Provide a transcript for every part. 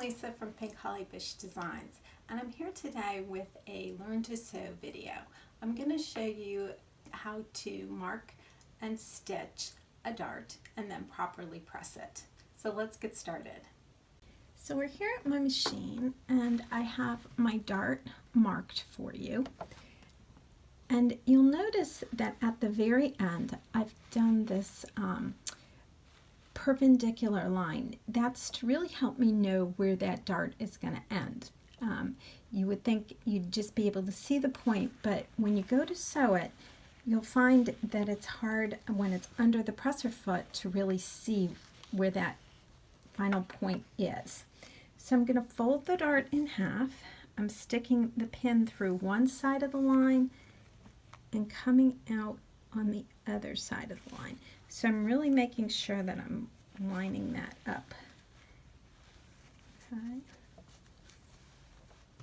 Lisa from Pink Holly Bush Designs, and I'm here today with a Learn to Sew video. I'm going to show you how to mark and stitch a dart and then properly press it. So let's get started. So we're here at my machine and I have my dart marked for you. And you'll notice that at the very end I've done this perpendicular line. That's to really help me know where that dart is going to end. You would think you'd just be able to see the point, but when you go to sew it, you'll find that it's hard when it's under the presser foot to really see where that final point is. So I'm going to fold the dart in half. I'm sticking the pin through one side of the line and coming out on the other side of the line. So I'm really making sure that I'm lining that up. Okay.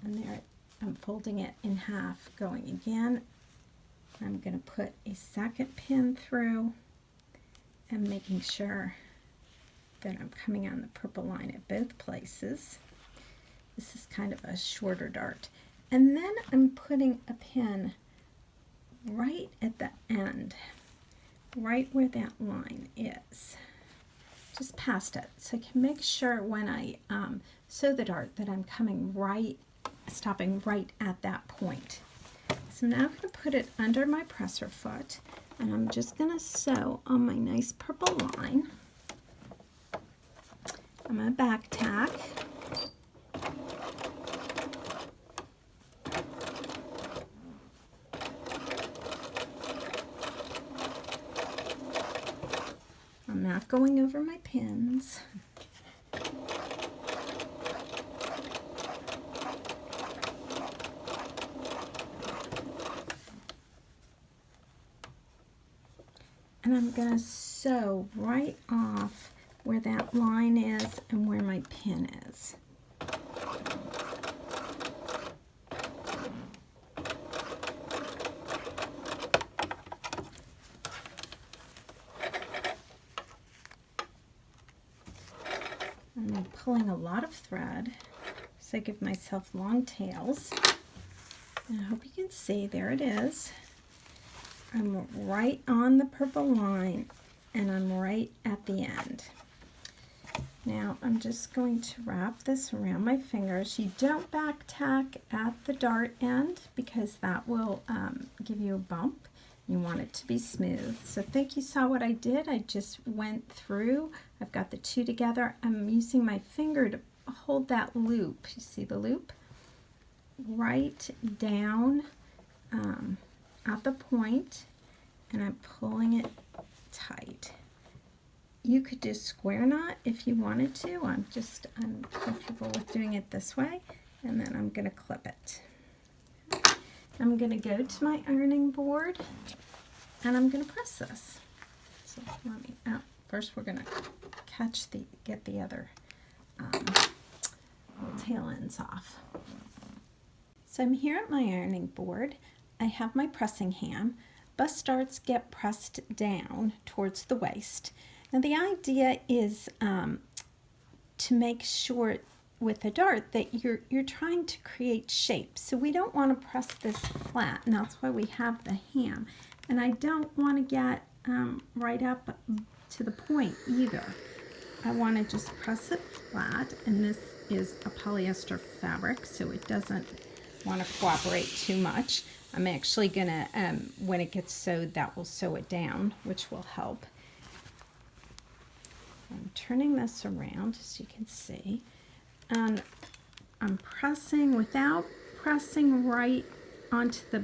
And there I'm folding it in half, going again. I'm going to put a second pin through and making sure that I'm coming on the purple line at both places. This is kind of a shorter dart. And then I'm putting a pin right at the end, right where that line is, just past it, so I can make sure when I sew the dart that I'm coming right, stopping right at that point. So I'm now going to put it under my presser foot, and I'm just going to sew on my nice purple line. I'm going to back tack. I'm not going over my pins. And I'm going to sew right off where that line is and where my pin is. I'm pulling a lot of thread, so I give myself long tails. And I hope you can see, there it is. I'm right on the purple line and I'm right at the end. Now I'm just going to wrap this around my fingers. You don't back tack at the dart end because that will give you a bump. You want it to be smooth. So I think you saw what I did. I just went through. I've got the two together. I'm using my finger to hold that loop. You see the loop? Right down at the point, and I'm pulling it tight. You could do square knot if you wanted to. I'm comfortable with doing it this way, and then I'm going to clip it. I'm going to go to my ironing board and I'm going to press this. So let me first we're going to get the other little tail ends off. So I'm here at my ironing board. I have my pressing hand. Bust darts get pressed down towards the waist. Now the idea is to make sure with the dart that you're trying to create shape. So we don't want to press this flat, and that's why we have the ham. And I don't want to get right up to the point either. I want to just press it flat, and this is a polyester fabric, so it doesn't want to cooperate too much. I'm actually going to, when it gets sewed, that will sew it down, which will help. I'm turning this around, as you can see. And I'm pressing without pressing right onto the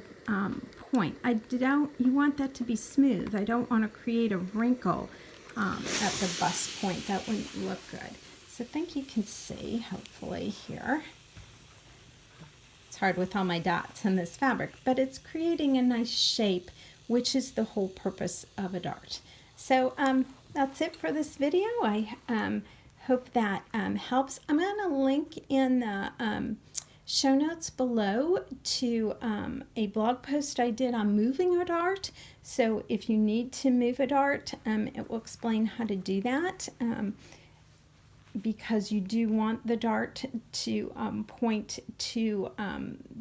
point. You want that to be smooth. I don't want to create a wrinkle at the bust point. That wouldn't look good. So I think you can see, hopefully here. It's hard with all my dots in this fabric, but it's creating a nice shape, which is the whole purpose of a dart. So that's it for this video. I hope that helps. I'm going to link in the show notes below to a blog post I did on moving a dart. So if you need to move a dart, it will explain how to do that. because you do want the dart to point to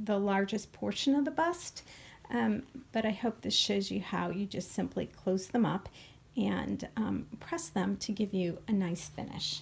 the largest portion of the bust. But I hope this shows you how you just simply close them up and press them to give you a nice finish.